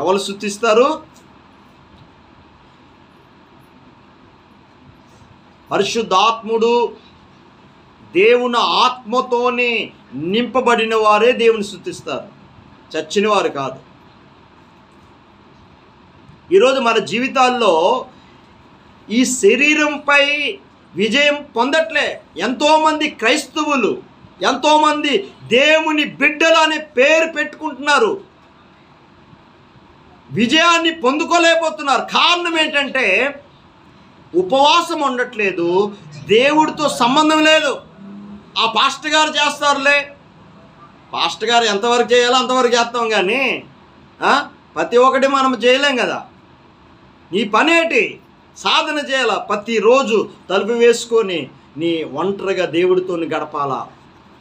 ఎవరు స్తుతిస్తారు? పరిశుద్ధాత్ముడు దేవుని ఆత్మతోనే నింపబడిన వారే దేవుని స్తుతిస్తారు, చచ్చిన వారు కాదు. ఈరోజు మన జీవితాల్లో ఈ శరీరంపై విజయం పొందట్లే ఎంతోమంది క్రైస్తవులు, ఎంతోమంది దేవుని బిడ్డలు అనే పేరు పెట్టుకుంటున్నారు, విజయాన్ని పొందుకోలేకపోతున్నారు. కారణం ఏంటంటే ఉపవాసం ఉండట్లేదు, దేవుడితో సంబంధం లేదు. ఆ పాస్టర్ గారు చేస్తారులే, పాస్టర్ గారు ఎంతవరకు చేయాలో అంతవరకు చేస్తాం, కానీ ప్రతి ఒక్కటి మనం చేయలేం కదా. నీ పనేటి సాధన చేయాలా, ప్రతిరోజు తలుపు వేసుకొని నీ ఒంటరిగా దేవుడితో గడపాలా,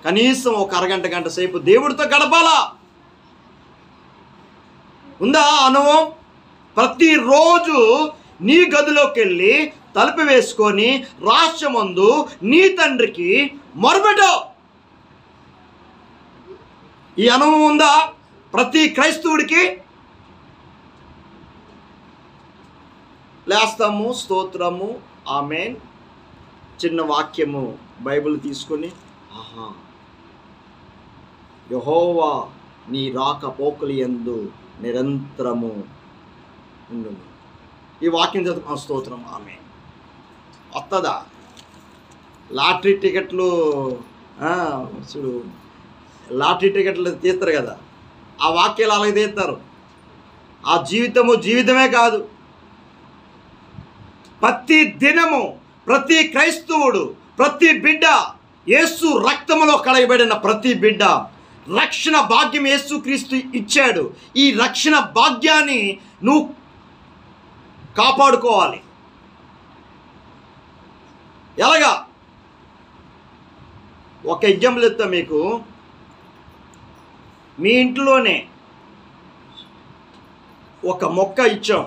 కనీసం ఒక అరగంట గంట సేపు దేవుడితో గడపాలా. ఉందా అనుభవం? ప్రతిరోజు నీ గదిలోకి వెళ్ళి తలుపు వేసుకొని రహస్యమందు నీ తండ్రికి మొరపెట్టు. ఈ అనుభవం ఉందా ప్రతి క్రైస్తవుడికి? లేస్తాము, స్తోత్రము, ఆమేన్, చిన్న వాక్యము బైబిల్ తీసుకొని, ఆహా యెహోవా నీ రాకపోకలు యందు నిరంతరము ఉండును. ఈ వాక్యం చదువు, స్తోత్రం, ఆమేన్. వస్తుందా? లాటరీ టికెట్లు చూడు, లాటరీ టికెట్లు తీస్తారు కదా, ఆ వాక్యాలు అలాగే తీస్తారు. ఆ జీవితమే కాదు, ప్రతి దినము ప్రతి క్రైస్తవుడు, ప్రతి బిడ్డ, యేసు రక్తములో కడగబడిన ప్రతి బిడ్డ రక్షణ భాగ్యం యేసుక్రీస్తు ఇచ్చాడు. ఈ రక్షణ భాగ్యాన్ని నువ్వు కాపాడుకోవాలి. ఎలాగా? ఒక ఎగ్జాంపుల్ చెప్తా మీకు. మీ ఇంట్లోనే ఒక మొక్క ఇచ్చాం,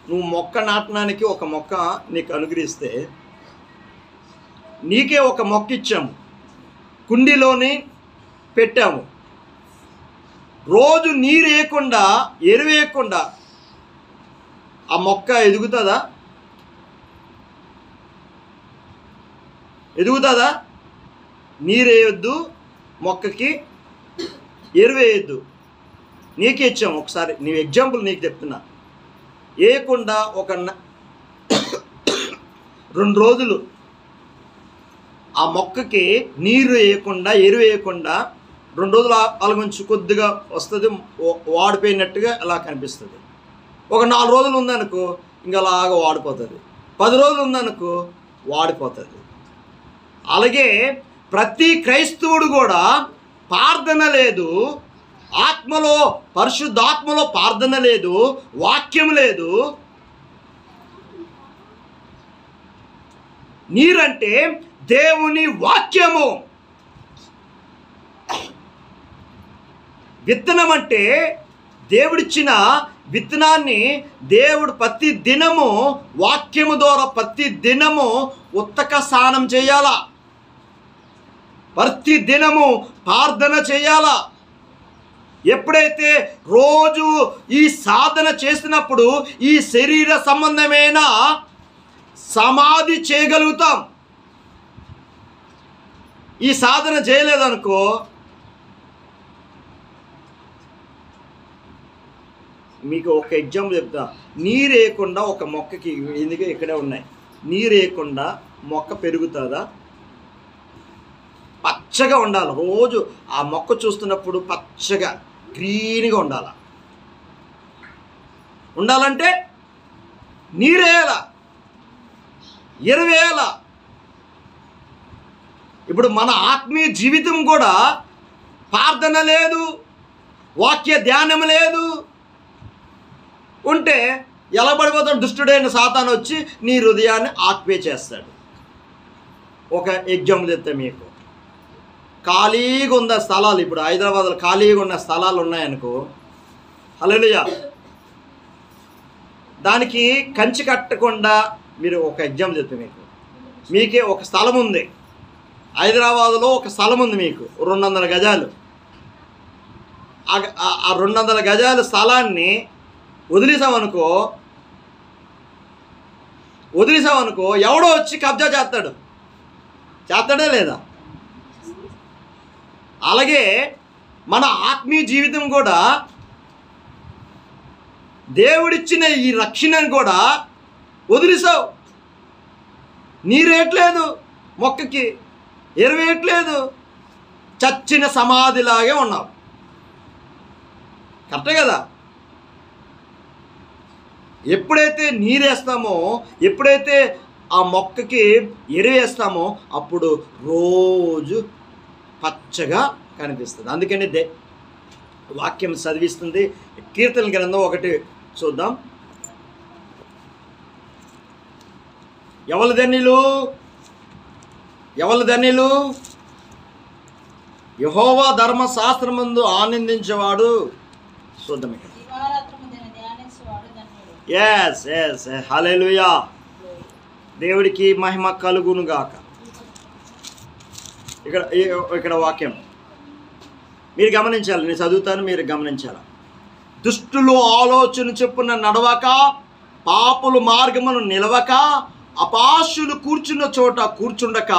నువ్వు మొక్క నాటడానికి ఒక మొక్క నీకు అనుగ్రహిస్తే, నీకే ఒక మొక్క ఇచ్చాము, కుండీలోని పెట్టాము. రోజు నీరు వేయకుండా, ఎరువు వేయకుండా ఆ మొక్క ఎదుగుతుందా? ఎదుగుతుందా? నీరు వేయొద్దు, మొక్కకి ఎరువు వేయొద్దు, నీకే ఇచ్చాము. ఒకసారి నీ ఎగ్జాంపుల్ నీకు చెప్తున్నా. వేయకుండా ఒక 2 రోజులు ఆ మొక్కకి నీరు వేయకుండా, ఎరువు వేయకుండా 2 రోజులు అలగుంచి కొద్దిగా వస్తుంది, వాడిపోయినట్టుగా అలా కనిపిస్తుంది. ఒక 4 రోజులు ఉందనుకో ఇంకా అలాగా వాడిపోతుంది. 10 రోజులు ఉందనుకో వాడిపోతుంది. అలాగే ప్రతి క్రైస్తవుడు కూడా ప్రార్థన లేదు, ఆత్మలో పరిశుద్ధాత్మలో ప్రార్థన లేదు, వాక్యం లేదు. నీరంటే దేవుని వాక్యము. విత్తనం అంటే దేవుడిచ్చిన విత్తనాన్ని దేవుడు ప్రతి దినము వాక్యము ద్వారా ప్రతి దినము ఉత్తక స్నానం చేయాలా, ప్రతి దినము ప్రార్థన చేయాలా. ఎప్పుడైతే రోజు ఈ సాధన చేసినప్పుడు ఈ శరీర సంబంధమైన సమాధి చేయగలుగుతాం. ఈ సాధన చేయలేదనుకో మీకు ఒక ఎగ్జాంపుల్ చెప్తా. నీరు వేయకుండా ఒక మొక్కకి, ఎందుకు ఇక్కడే ఉన్నాయి, నీరు వేయకుండా మొక్క పెరుగుతుందా? పచ్చగా ఉండాలి. రోజు ఆ మొక్క చూస్తున్నప్పుడు పచ్చగా గ్రీన్గా ఉండాలంటే నీరేయాల, ఎరువేయాల. ఇప్పుడు మన ఆత్మీయ జీవితం కూడా ప్రార్థన లేదు, వాక్య ధ్యానం లేదు ఉంటే ఎలా పడిపోతాడు? దుష్టుడైన సాతాను వచ్చి నీ హృదయాన్ని ఆక్యుపై చేస్తాడు. ఒక ఎగ్జాంపుల్ చెప్తే మీకు, ఖాళీగా ఉన్న స్థలాలు, ఇప్పుడు హైదరాబాద్లో ఖాళీగా ఉన్న స్థలాలు ఉన్నాయనుకో, హల్లెలూయా, దానికి కంచి కట్టకుండా మీరు ఒక ఎగ్జాంపుల్ చెప్తే మీకే ఒక స్థలం ఉంది, హైదరాబాదులో ఒక స్థలం ఉంది మీకు 200 గజాలు. ఆ 200 గజాల స్థలాన్ని వదిలేసామనుకో ఎవడో వచ్చి కబ్జా చేస్తాడే లేదా? అలాగే మన ఆత్మీయ జీవితం కూడా దేవుడిచ్చిన ఈ రక్షణను కూడా వదిలేసావు. నీరేట్లేదు, మొక్కకి ఎరువేయట్లేదు, చచ్చిన సమాధిలాగే ఉన్నావు. కరెక్టే కదా? ఎప్పుడైతే నీరేస్తామో, ఎప్పుడైతే ఆ మొక్కకి ఎరువేస్తామో అప్పుడు రోజు పచ్చగా కనిపిస్తుంది. అందుకని వాక్యం చదివిస్తుంది. కీర్తన గ్రంథం 1 చూద్దాం. ఎవరు ధన్యులు? యెహోవా ధర్మశాస్త్రమందు ఆనందించేవాడు. చూద్దాం ఇక్కడ. ఎస్ హల్లెలూయా. దేవుడికి మహిమ కలుగును గాక. ఇక్కడ వాక్యం మీరు గమనించాలి. నేను చదువుతాను, మీరు గమనించాలి. దుష్టులు ఆలోచన చొప్పున నడవక, పాపులు మార్గమును నిలవక, అపాశులు కూర్చున్న చోట కూర్చుండక,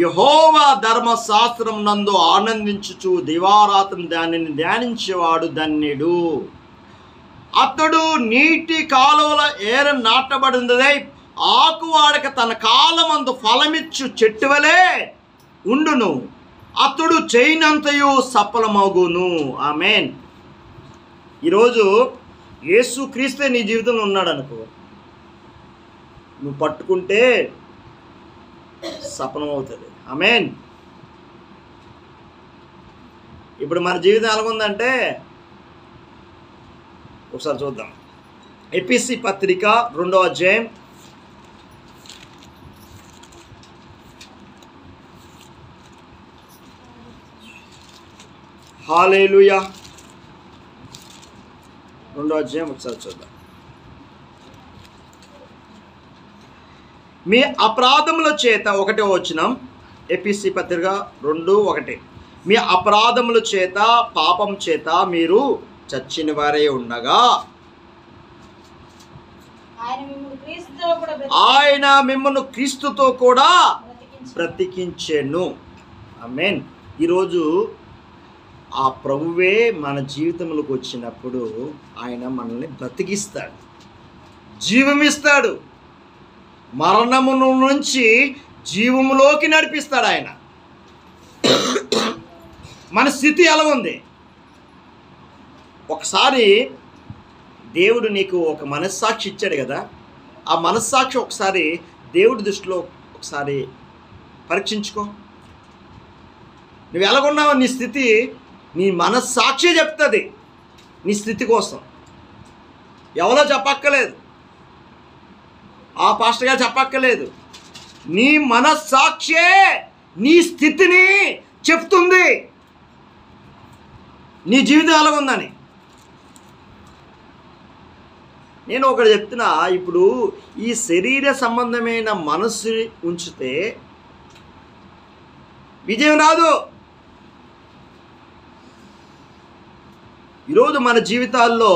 యెహోవా ధర్మశాస్త్రం నందు ఆనందించుచు దివారాత్రం దానిని ధ్యానించేవాడు ధన్యుడు. అతడు నీటి కాలువల ఏర నాటబడినదై ఆకువాడక తన కాలమందు ఫలమిచ్చు చెట్టు వలె ఉండును. అతడు చేయనంతయు సఫలమగును. ఆమేన్. ఈరోజు యేసు క్రీస్తే నీ జీవితంలో ఉన్నాడు అనుకో, నువ్వు పట్టుకుంటే సఫలమవుతుంది. ఆమేన్. ఇప్పుడు మన జీవితం ఎలాగుందంటే ఒకసారి చూద్దాం. ఎపిసి పత్రిక 2వ అధ్యాయం హల్లెలూయా 2వ అధ్యాయం ఒకసారి చూద్దాం. మీ అపరాధముల చేత 1వ వచనం, ఎపిసి పత్రిక 2:1. మీ అపరాధముల చేత పాపం చేత మీరు చచ్చిన వారే ఉండగా ఆయన మిమ్మల్ని క్రీస్తుతో కూడా బ్రతికించెను. ఆమేన్. ఈరోజు ఆ ప్రభువే మన జీవితంలోకి వచ్చినప్పుడు ఆయన మనల్ని బ్రతికిస్తాడు, జీవమిస్తాడు, మరణమును నుంచి జీవములోకి నడిపిస్తాడు ఆయన. మన స్థితి ఎలా ఉంది? ఒకసారి దేవుడు నీకు ఒక మనస్సాక్షి ఇచ్చాడు కదా, ఆ మనస్సాక్షి ఒకసారి దేవుడి దృష్టిలో ఒకసారి పరీక్షించుకో. నువ్వు ఎలాగున్నావు, నీ స్థితి నీ మనస్సాక్షి చెప్తుంది నీ స్థితి కోసం. ఎవరో చెప్పక్కలేదు, ఆ పాస్టర్ గారు చెప్పక్కలేదు, నీ మనస్సాక్షే నీ స్థితిని చెప్తుంది, నీ జీవితం ఎలాగుందని. నేను ఒకటి చెప్తున్నా, ఇప్పుడు ఈ శరీర సంబంధమైన మనస్సు ఉంచితే విజయం రాదు. ఈరోజు మన జీవితాల్లో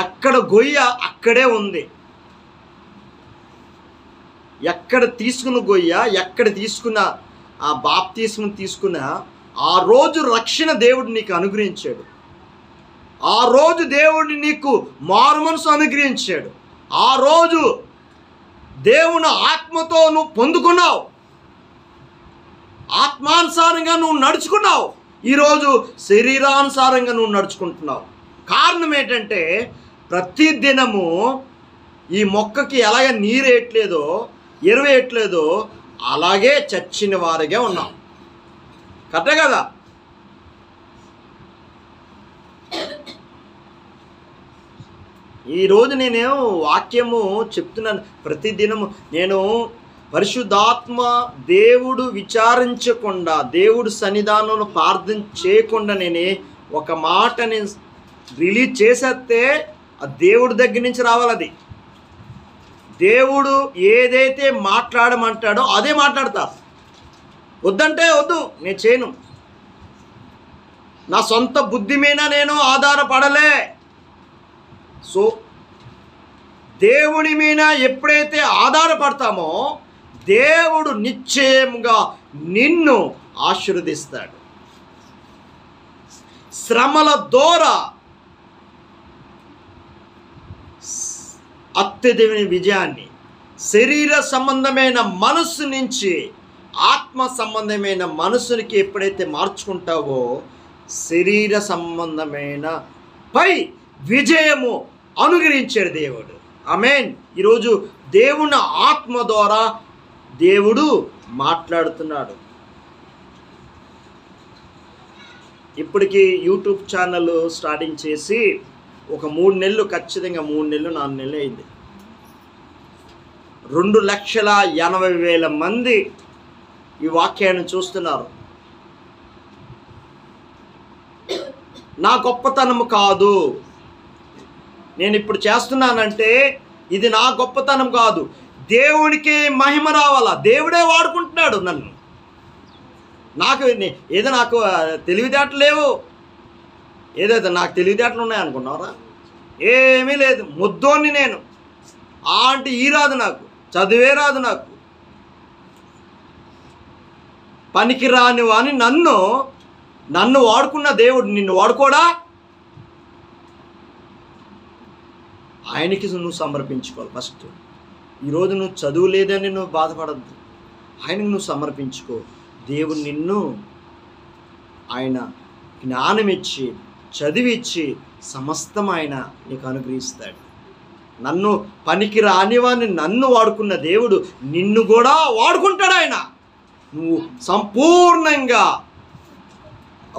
ఎక్కడ గొయ్య అక్కడే ఉంది. ఎక్కడ తీసుకున్న గొయ్య, ఎక్కడ తీసుకున్న ఆ బాప్తిస్మం తీసుకున్న ఆ రోజు రక్షణ దేవుడు నీకు అనుగ్రహించాడు. ఆ రోజు దేవుడు నీకు మారు మనసు అనుగ్రహించాడు. ఆ రోజు దేవుని ఆత్మతో నువ్వు పొందుకున్నావు, ఆత్మానుసారంగా నువ్వు నడుచుకున్నావు. ఈరోజు శరీరానుసారంగా నువ్వు నడుచుకుంటున్నావు. కారణం ఏంటంటే ప్రతి దినము ఈ మొక్కకి ఎలాగ నీరేయట్లేదో, ఎరువేయట్లేదో అలాగే చచ్చిన వారిగా ఉన్నాం. కరెక్టే కదా? ఈరోజు నేను వాక్యము చెప్తున్నాను. ప్రతిదినము నేను పరిశుద్ధాత్మ దేవుడు విచారించకుండా, దేవుడు సన్నిధానంలో ప్రార్థన చేయకుండా నేను ఒక మాట నేను రిలీజ్ చేసేస్తే ఆ దేవుడి దగ్గర నుంచి రావాలి. అది దేవుడు ఏదైతే మాట్లాడమంటాడో అదే మాట్లాడతా. వద్దంటే వద్దు, నేను చేయను. నా సొంత బుద్ధి మీద నేను ఆధారపడలే. సో దేవుని మీద ఎప్పుడైతే ఆధారపడతామో దేవుడు నిశ్చయముగా నిన్ను ఆశీర్వదిస్తాడు. శ్రమల ద్వారా అత్యధిక విజయాన్ని శరీర సంబంధమైన మనస్సు నుంచి ఆత్మ సంబంధమైన మనస్సునికి ఎప్పుడైతే మార్చుకుంటావో శరీర సంబంధమైన పై విజయము అనుగ్రహించాడు దేవుడు. ఆమేన్. ఈరోజు దేవుని ఆత్మ ద్వారా దేవుడు మాట్లాడుతున్నాడు. ఇప్పటికీ యూట్యూబ్ ఛానల్ స్టార్టింగ్ చేసి ఒక 3 నెలలు, ఖచ్చితంగా 3 నెలలు 4 నెలలు అయింది. 2,80,000 మంది ఈ వాక్యాన్ని చూస్తున్నారు. నా గొప్పతనం కాదు, నేను ఇప్పుడు చేస్తున్నానంటే ఇది నా గొప్పతనం కాదు, దేవునికి మహిమ రావాలా. దేవుడే వాడుకుంటున్నాడు నన్ను. నాకు తెలివితేటలు లేవు. ఏదైతే నాకు తెలివితేటలు ఉన్నాయనుకున్నారా? ఏమీ లేదు. ముద్దోని నేను. అంటే ఈ రాదు, నాకు చదివే రాదు, నాకు పనికి రాని వాని నన్ను వాడుకున్న దేవుడు నిన్ను వాడుకోడా? ఆయనకి నువ్వు సమర్పించుకోవాలి. ఫస్ట్ ఈరోజు నువ్వు చదువు లేదని నువ్వు బాధపడద్దు, ఆయనకు నువ్వు సమర్పించుకో. దేవుడు నిన్ను ఆయన జ్ఞానం ఇచ్చి చదివిచ్చి సమస్తం ఆయన నీకు అనుగ్రహిస్తాడు. నన్ను పనికి రానివాన్ని నన్ను వాడుకున్న దేవుడు నిన్ను కూడా వాడుకుంటాడు. ఆయన నువ్వు సంపూర్ణంగా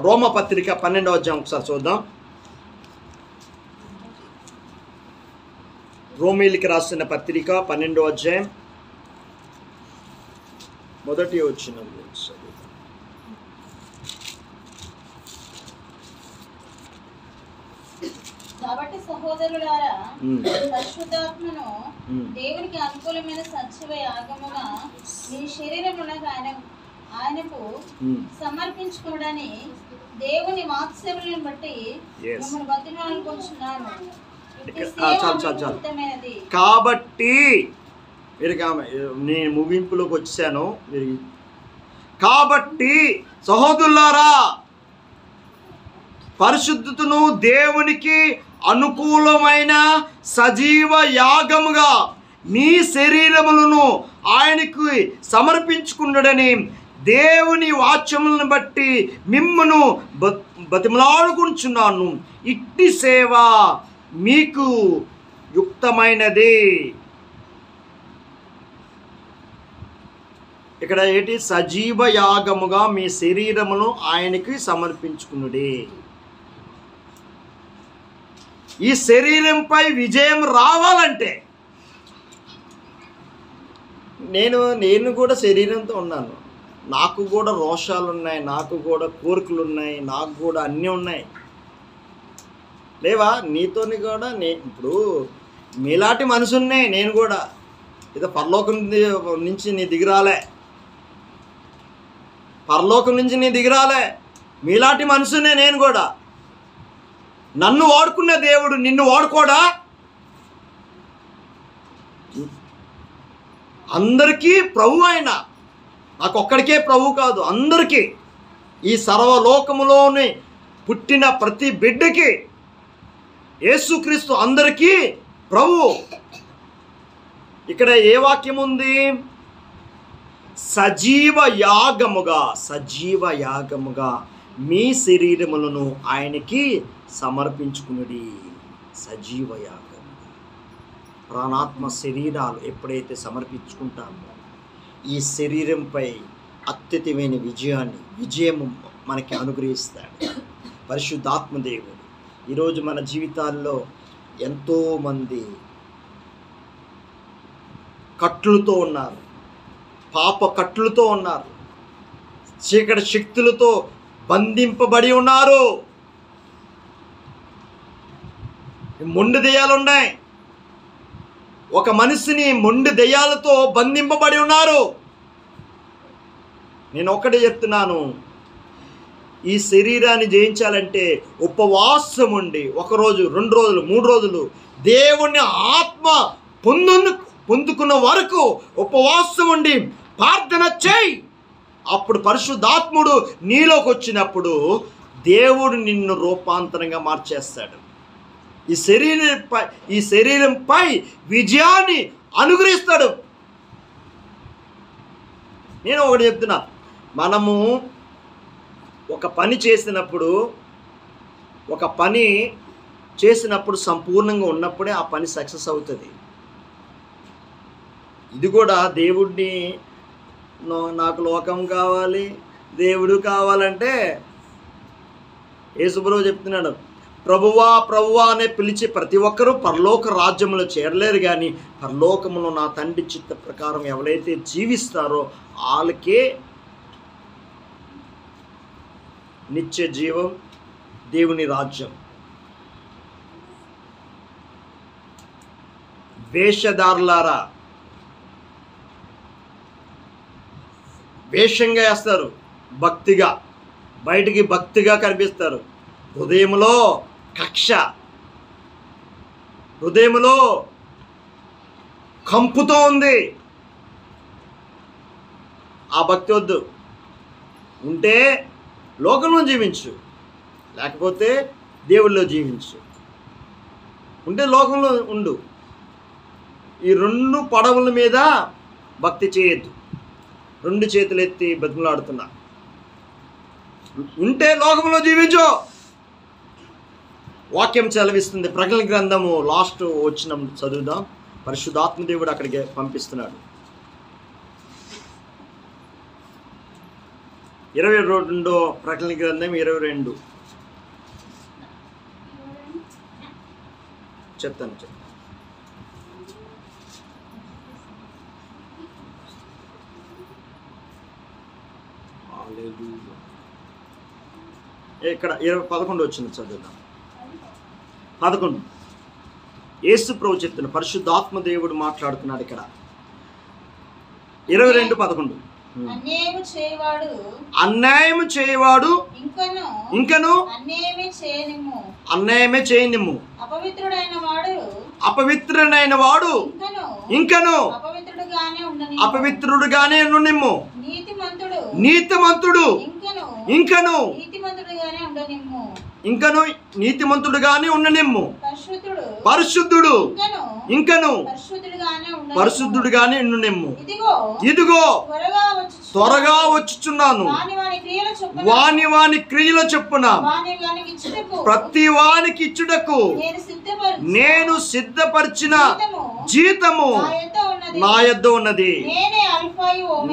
రోమపత్రిక 12వ అధ్యాయం ఒకసారి చూద్దాం. రోమీయులకు రాసిన పత్రిక 12వ అధ్యాయం మొదటి వచనం. కాబట్టి సహోదరులారా, పరిశుద్ధాత్మను దేవునికి అనుకూలమైన సజీవ యాగముగా మీ శరీరములను ఆయనకు సమర్పించుకోవడాన్ని దేవుని వాత్సల్యములను బట్టి మిమ్మల్ని బతిమాలుకొంచున్నాను. కాబట్టి నేను ముగింపులోకి వచ్చాను. కాబట్టి సహోదరులారా, పరిశుద్ధతను దేవునికి అనుకూలమైన సజీవ యాగముగా మీ శరీరములను ఆయనకు సమర్పించుకున్నాడని దేవుని వాక్యములను బట్టి మిమ్మును బతిమలాడుకుంటున్నాను. ఇట్టి సేవ మీకు యుక్తమైనది. ఇక్కడ ఏంటి? సజీవ యాగముగా మీ శరీరమును ఆయనకి సమర్పించుకునుడి. ఈ శరీరంపై విజయం రావాలంటే నేను కూడా శరీరంతో ఉన్నాను. నాకు కూడా రోషాలు ఉన్నాయి, నాకు కూడా కోరికలు ఉన్నాయి, నాకు కూడా అన్నీ ఉన్నాయి. లేవా? నీతోని కూడా ఇప్పుడు మీలాంటి మనుషున్నే నేను కూడా. ఏదో పరలోకం నుంచి నీ దిగిరాలే, పరలోకం నుంచి నీ దిగిరాలే. మీలాంటి మనుషునే నేను కూడా. నన్ను వాడుకున్న దేవుడు నిన్ను వాడుకోడా? అందరికీ ప్రభు ఆయన. నాకు ఒక్కడికే ప్రభు కాదు, అందరికీ. ఈ సర్వలోకములోని పుట్టిన ప్రతి బిడ్డకి యేసుక్రీస్తు అందరికీ ప్రభు. ఇక్కడ ఏ వాక్యం ఉంది? సజీవ యాగముగా మీ శరీరములను ఆయనకి సమర్పించుకునుడి. సజీవ యాగం. ప్రాణాత్మ శరీరాలు ఎప్పుడైతే సమర్పించుకుంటామో ఈ శరీరంపై అత్యధికమైన విజయము మనకి అనుగ్రహిస్తాడు పరిశుద్ధాత్మ దేవుడు. ఈరోజు మన జీవితాల్లో ఎంతోమంది కట్లుతో ఉన్నారు, పాప కట్లుతో ఉన్నారు, చీకటి శక్తులతో బంధింపబడి ఉన్నారు. మొండి దెయ్యాలు ఉన్నాయి. ఒక మనిషిని మొండి దెయ్యాలతో బంధింపబడి ఉన్నారు. నేను ఒకటే చెప్తున్నాను, ఈ శరీరాన్ని జయించాలంటే ఉపవాసం ఉండి 1 రోజు 2 రోజులు 3 రోజులు దేవుని ఆత్మ పొందుకున్న వరకు ఉపవాసం ఉండి ప్రార్థన చేయి. అప్పుడు పరిశుద్ధాత్ముడు నీలోకి వచ్చినప్పుడు దేవుడు నిన్ను రూపాంతరంగా మార్చేస్తాడు. ఈ శరీరంపై విజయాన్ని అనుగ్రహిస్తాడు. నేను ఒకటి చెప్తున్నా, మనము ఒక పని చేసినప్పుడు సంపూర్ణంగా ఉన్నప్పుడే ఆ పని సక్సెస్ అవుతుంది. ఇది కూడా దేవుడిని నాకు లోకం కావాలి, దేవుడు కావాలంటే యేసుప్రభువు చెప్తున్నాడు, ప్రభువా ప్రభువా అనే పిలిచి ప్రతి ఒక్కరూ పరలోక రాజ్యంలో చేరలేరు, కానీ పరలోకములో నా తండ్రి చిత్త ప్రకారం ఎవరైతే జీవిస్తారో వాళ్ళకే నిత్య జీవం, దేవుని రాజ్యం. వేషధారులారా, వేషంగా వేస్తారు, భక్తిగా బయటికి భక్తిగా కనిపిస్తారు, హృదయంలో కక్ష, హృదయంలో కంపుతో ఉంది. ఆ భక్తి వద్దు. ఉంటే లోకంలో జీవించు, లేకపోతే దేవుళ్ళలో జీవించు. ఉంటే లోకంలో ఉండు. ఈ 2 పడవల మీద భక్తి చేయొద్దు. 2 చేతులు ఎత్తి బతిమలాడుతున్నా. ఉంటే లోకంలో జీవించు. వాక్యం సెలవిస్తుంది. ప్రకటన గ్రంథము లాస్ట్ వచ్చిన చదువుదాం. పరిశుద్ధాత్మ దేవుడు అక్కడికి పంపిస్తున్నాడు. 22 ప్రకటన గ్రంథం 22 చెప్తాను. ఇక్కడ 11 వచ్చింది, చదువుదాం. 11 యేసు ప్రభు చెప్తున్న పరిశుద్ధాత్మ దేవుడు మాట్లాడుతున్నాడు ఇక్కడ. 22:11 అన్యాయము చేయవాడు ఇంకను అన్యాయమే చేయనిమ్ము, అపవిత్రుడైన వాడు ఇంకను అపవిత్రుడుగానే ఉండునిమ్ము, నీతిమంతుడు ఇంకను నీతిమంతుడుగానే ఉండనిమ్ము, పరిశుద్ధుడు ఇంకను పరిశుద్ధుడుగానే ఉండునిమ్ము. ఇదిగో త్వరగా వచ్చుచున్నాను, వాని క్రియల చొప్పున ప్రతి వానికి ఇచ్చుటకు నేను సిద్ధపరిచిన జీతము నా యొద్ద ఉన్నది.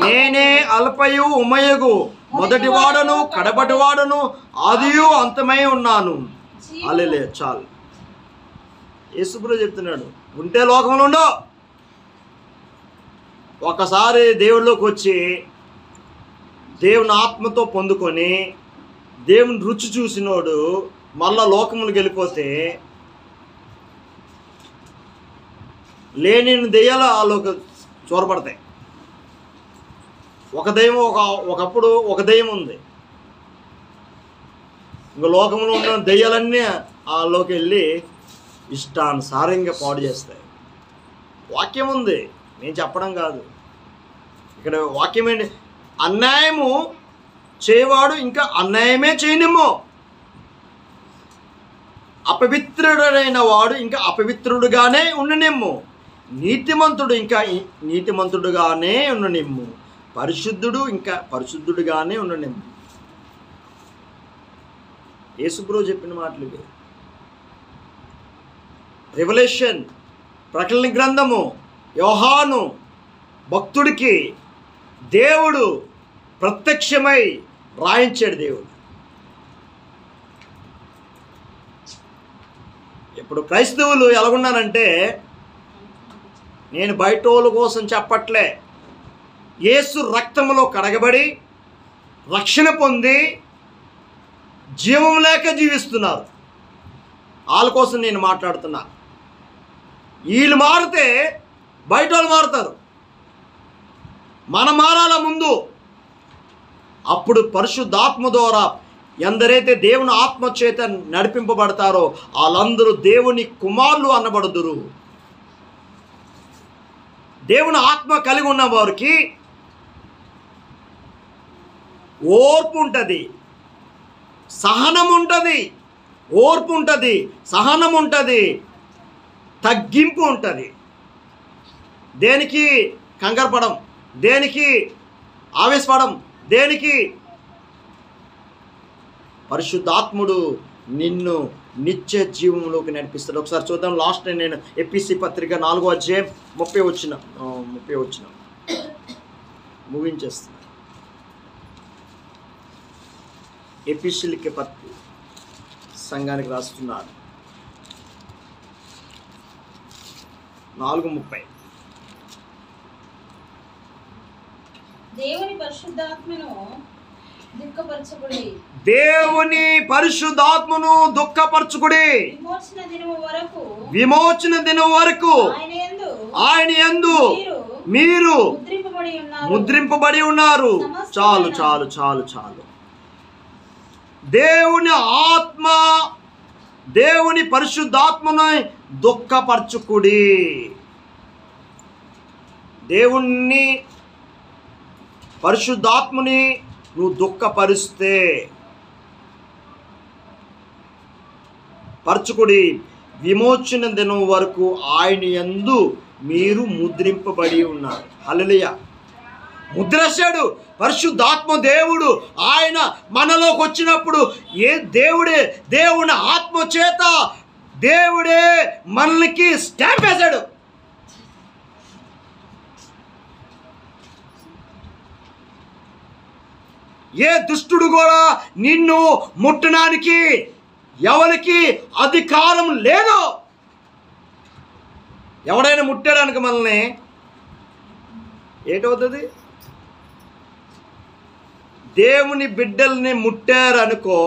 నేనే అల్ఫయు ఉమయగు, మొదటి వాడను కడపటి వాడను, ఆదియు అంతమై ఉన్నాను. అలెలే చాలు. యేసుప్రభు చెప్తున్నాడు, ఉంటే లోకంలో ఉండో. ఒకసారి దేవుళ్ళలోకి వచ్చి దేవుని ఆత్మతో పొందుకొని దేవుని రుచి చూసినోడు మళ్ళా లోకములకు వెళ్ళిపోతే లేని దెయ్యాలు వాళ్ళకి చొరబడతాయి. ఒక దెయ్యం ఒకప్పుడు ఒక దెయ్యం ఉంది, ఇంకా లోకంలో ఉన్న దెయ్యాలన్నీ వాళ్ళలోకి వెళ్ళి ఇష్టానుసారంగా పాడు చేస్తాయి. వాక్యం ఉంది, నేను చెప్పడం కాదు. ఇక్కడ వాక్యం ఏంటి? అన్యాయము చేయవాడు ఇంకా అన్యాయమే చేయనిమ్ము, అపవిత్రుడైన వాడు ఇంకా అపవిత్రుడుగానే ఉండనిమ్ము, నీతిమంతుడు ఇంకా నీతిమంతుడుగానే ఉండనిమ్ము, పరిశుద్ధుడు ఇంకా పరిశుద్ధుడుగానే ఉండనిమ్ము. యేసుప్రభు చెప్పిన మాటలు ఇవి. రెవల్యూషన్ ప్రకటన గ్రంథము యోహాను భక్తుడికి దేవుడు ప్రత్యక్షమై రాయించాడు. దేవుడు ఇప్పుడు క్రైస్తవులు ఎలాగున్నానంటే, నేను బయట వాళ్ళ కోసం చెప్పట్లే, యేసు రక్తంలో కడగబడి రక్షణ పొంది జీవం లేక జీవిస్తున్నారు. వాళ్ళ కోసం నేను మాట్లాడుతున్నా. వీళ్ళు మారితే బయట వాళ్ళు మారుతారు. మనం మారాల ముందు. అప్పుడు పరిశుద్ధాత్మ ద్వారా ఎందరైతే దేవుని ఆత్మ చేత నడిపింపబడతారో వాళ్ళందరూ దేవుని కుమారులు అనబడుదురు. దేవుని ఆత్మ కలిగి ఉన్న వారికి ఓర్పు ఉంటుంది, సహనం ఉంటుంది, ఓర్పు ఉంటుంది, సహనం ఉంటుంది, తగ్గింపు ఉంటుంది. దేనికి కంగారుపడం, దేనికి ఆవేశపడం, దేనికి. పరిశుద్ధాత్ముడు నిన్ను నిత్య జీవంలోకి నడిపిస్తాడు. ఒకసారి చూద్దాం. లాస్ట్ నేను ఎపిసి పత్రిక 4వ అధ్యాయం 30 వచనం ముగించేస్తాను. ఎపిసిలికి పత్రి సంఘానికి రాస్తున్నారు 4:30. దేవుని పరిశుద్ధాత్మను దుఃఖపరచుకుడి, దేవుని పరిశుద్ధాత్మను దుఃఖపరచుకుడి. విమోచన దినం వరకు ఆయన యందు మీరు ముద్రింపబడి ఉన్నారు. చాలు చాలు చాలు చాలు. దేవుని ఆత్మ, దేవుని పరిశుద్ధాత్మను దుఃఖపరచుకుడి. దేవుణ్ణి పరిశుద్ధాత్మని నువ్వు దుఃఖపరిస్తే పరచుకుడి. విమోచన దినం వరకు ఆయన యందు మీరు ముద్రింపబడి ఉన్నారు. హల్లెలూయా. ముద్రేశాడు పరిశుద్ధాత్మ దేవుడు. ఆయన మనలోకి వచ్చినప్పుడు దేవుని ఆత్మ చేత దేవుడే మనకి స్టాంప్ వేశాడు. ఏ దుష్టుడు కూడా నిన్ను ముట్టడానికి ఎవరికి అధికారం లేదు. ఎవడైనా ముట్టడానికి మనల్ని ఏంటవుతుంది? దేవుని బిడ్డల్ని ముట్టారనుకో,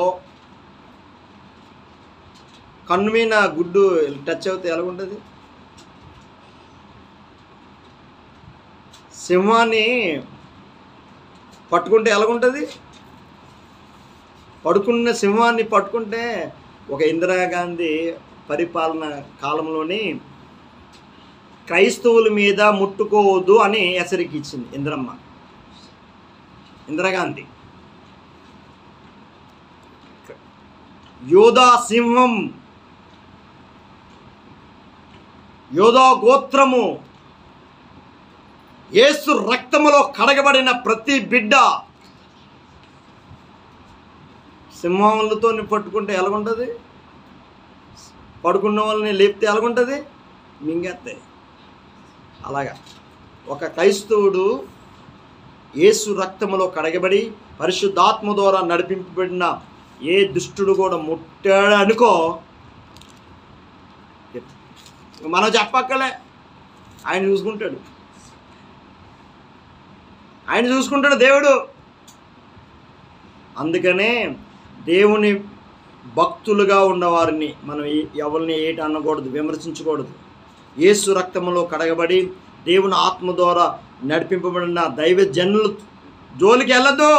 కన్ను మీద గుడ్డు టచ్ అవుతే ఎలాగుంటుంది? సింహాన్ని పట్టుకుంటే ఎలాగుంటుంది? పడుకున్న సింహాన్ని పట్టుకుంటే ఒక ఇందిరాగాంధీ పరిపాలన కాలంలోని క్రైస్తవుల మీద ముట్టుకోవద్దు అని హెచ్చరిక ఇచ్చింది ఇందిరాగాంధీ. యోధా సింహం, యోధా గోత్రము, యేసు రక్తములో కడగబడిన ప్రతి బిడ్డ సింహములతో పట్టుకుంటే ఎలాగుంటుంది? పడుకున్న వాళ్ళని లేపితే ఎలాగుంటుంది? మింగేస్తాయి. అలాగా ఒక క్రైస్తవుడు యేసు రక్తములో కడగబడి పరిశుద్ధాత్మ ద్వారా నడిపింపబడిన ఏ దుష్టుడు కూడా ముట్టాడు అనుకో, మనం చెప్పక్కలే, ఆయన చూసుకుంటాడు. ఆయన చూసుకుంటాడు దేవుడు. అందుకనే దేవుని భక్తులుగా ఉన్నవారిని మనం ఎవరిని ఏటి అనకూడదు, విమర్శించకూడదు. యేసు రక్తములో కడగబడి దేవుని ఆత్మ ద్వారా నడిపింపబడిన దైవ జనులు జోలికి వెళ్ళద్దు,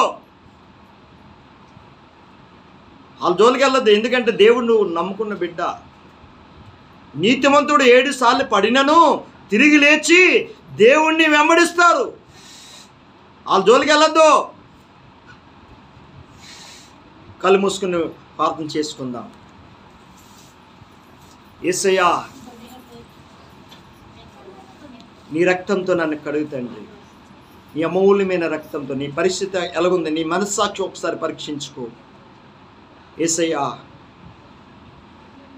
వాళ్ళ జోలికి వెళ్ళద్దు. ఎందుకంటే దేవుడు నువ్వు నమ్ముకున్న బిడ్డ. నీతిమంతుడు 7 సార్లు పడినను తిరిగి లేచి దేవుణ్ణి వెంబడిస్తారు. వాళ్ళ జోలికి వెళ్ళద్దు. కళ్ళు మూసుకుని ప్రార్థన చేసుకుందాం. యేసయ్యా, నీ రక్తంతో నన్ను కడుగు తండ్రి. నీ అమూల్యమైన రక్తంతో. నీ పరిస్థితి ఎలాగుంది? నీ మనస్సాక్షి ఒకసారి పరీక్షించుకో. యేసయ్యా,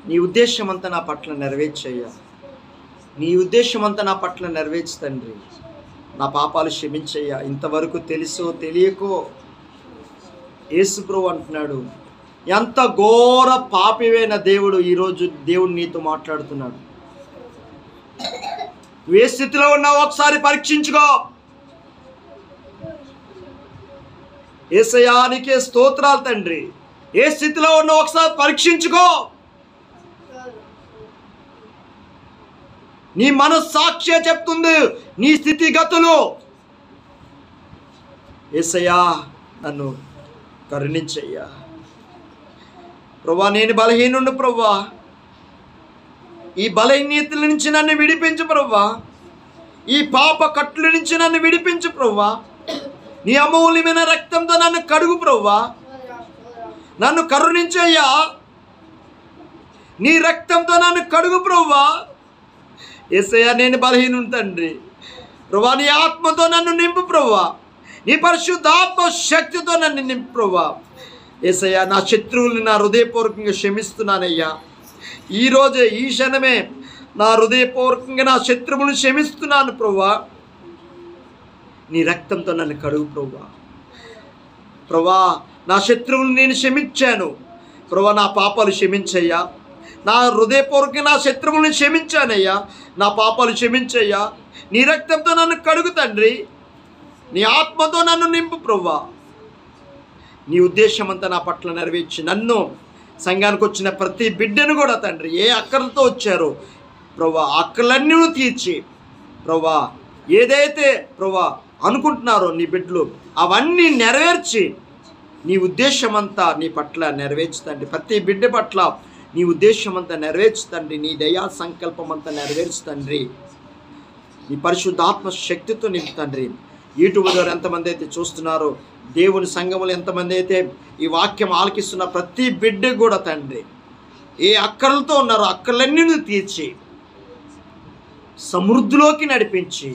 నీ ఉద్దేశం అంతా నా పట్ల నెరవేర్చయ్యా. నీ ఉద్దేశం అంతా నా పట్ల నెరవేర్చు తండ్రి. నా పాపాలు క్షమించయ్యా. ఇంతవరకు తెలుసో తెలియకో యేసు ప్రభువు అంటున్నాడు, ఎంత ఘోర పాపివైన దేవుడు. ఈరోజు దేవుడు నీతో మాట్లాడుతున్నాడు. నువ్వు ఏ స్థితిలో ఉన్నావో ఒకసారి పరీక్షించుకో. యేసయ్యా, నీకే స్తోత్రాలు తండ్రి. ఏ స్థితిలో ఉన్నావో ఒకసారి పరీక్షించుకో. నీ మనస్సాక్షి చెప్తుంది నీ స్థితిగతులు. యేసయ్యా, నన్ను కరుణించయ్యా. ప్రభా నేను బలహీనుండు ప్రభా, ఈ బలహీనతల నుంచి నన్ను విడిపించు ప్రభా, ఈ పాప కట్ల నుంచి నన్ను విడిపించు ప్రభా, నీ అమూల్యమైన రక్తంతో నన్ను కడుగు ప్రభా, నన్ను కరుణించయ్యా, నీ రక్తంతో నన్ను కడుగు ప్రభా. యేసయ్యా నేను బలహీనుడు తండ్రి, ప్రభా నీ ఆత్మతో నన్ను నింపు ప్రభా, నీ పరిశుద్ధాత్మ శక్తితో నన్ను నింపు ప్రభా. యేసయ్యా నా శత్రువుల్ని నా హృదయపూర్వకంగా క్షమిస్తున్నానయ్యా. ఈరోజే ఈ క్షణమే నా హృదయపూర్వకంగా నా శత్రువులను క్షమిస్తున్నాను ప్రభా. నీ రక్తంతో నన్ను కడుగు ప్రభా. ప్రభా నా శత్రువులను నేను క్షమించాను ప్రభా, నా పాపాలు క్షమించయ్యా. నా హృదయపూర్వకంగా నా శత్రువులను క్షమించానయ్యా, నా పాపాలు క్షమించయ్యా. నీ రక్తంతో నన్ను కడుగు తండ్రి, నీ ఆత్మతో నన్ను నింపు ప్రభా. నీ ఉద్దేశం అంతా నా పట్ల నెరవేర్చి నన్ను, సంఘానికి వచ్చిన ప్రతి బిడ్డను కూడా తండ్రి ఏ అక్కర్లతో వచ్చారో ప్రభా అక్కర్లన్నీ తీర్చి ప్రభా, ఏదైతే ప్రభా అనుకుంటున్నారో నీ బిడ్డలు అవన్నీ నెరవేర్చి నీ ఉద్దేశం అంతా నీ పట్ల నెరవేర్చుతండి. ప్రతి బిడ్డ పట్ల నీ ఉద్దేశం అంతా నెరవేర్చుతండి, నీ దయా సంకల్పం అంతా నెరవేర్చుతండ్రి. నీ పరిశుద్ధాత్మ శక్తితో నింపుతండ్రి. యూట్యూబ్ ద్వారా ఎంతమంది అయితే చూస్తున్నారో, దేవుని సంఘములు ఎంతమంది అయితే ఈ వాక్యం ఆలకిస్తున్న ప్రతి బిడ్డ కూడా తండ్రి ఏ అక్కర్లతో ఉన్నారో అక్కర్లన్నీ తీర్చి సమృద్ధిలోకి నడిపించి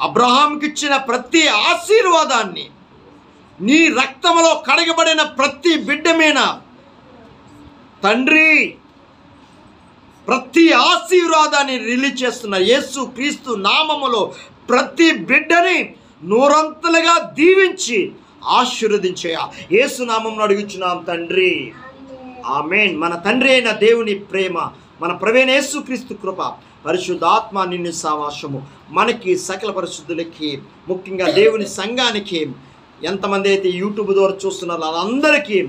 అబ్రహాంకి ఇచ్చిన ప్రతి ఆశీర్వాదాన్ని నీ రక్తంలో కడగబడిన ప్రతి బిడ్డ మీద తండ్రి ప్రతి ఆశీర్వాదాన్ని రిలీజ్ చేస్తున్న యేసు క్రీస్తు నామములో ప్రతి బిడ్డని నూరంతలుగా దీవించి ఆశీర్వదించేయ యేసు నామమును అడుగుచున్నాం తండ్రి, ఆమేన్. మన తండ్రి అయిన దేవుని ప్రేమ, మన ప్రభువైన యేసు క్రీస్తు కృప, పరిశుద్ధాత్మ నిన్ను సావాసము మనకి సకల పరిశుద్ధులకి, ముఖ్యంగా దేవుని సంఘానికి ఎంతమంది అయితే యూట్యూబ్ ద్వారా చూస్తున్నారో వాళ్ళందరికీ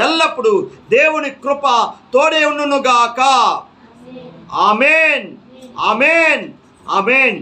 ఎల్లప్పుడూ దేవుని కృప తోడే ఉండునుగాక. ఆమేన్, ఆమేన్, ఆమేన్.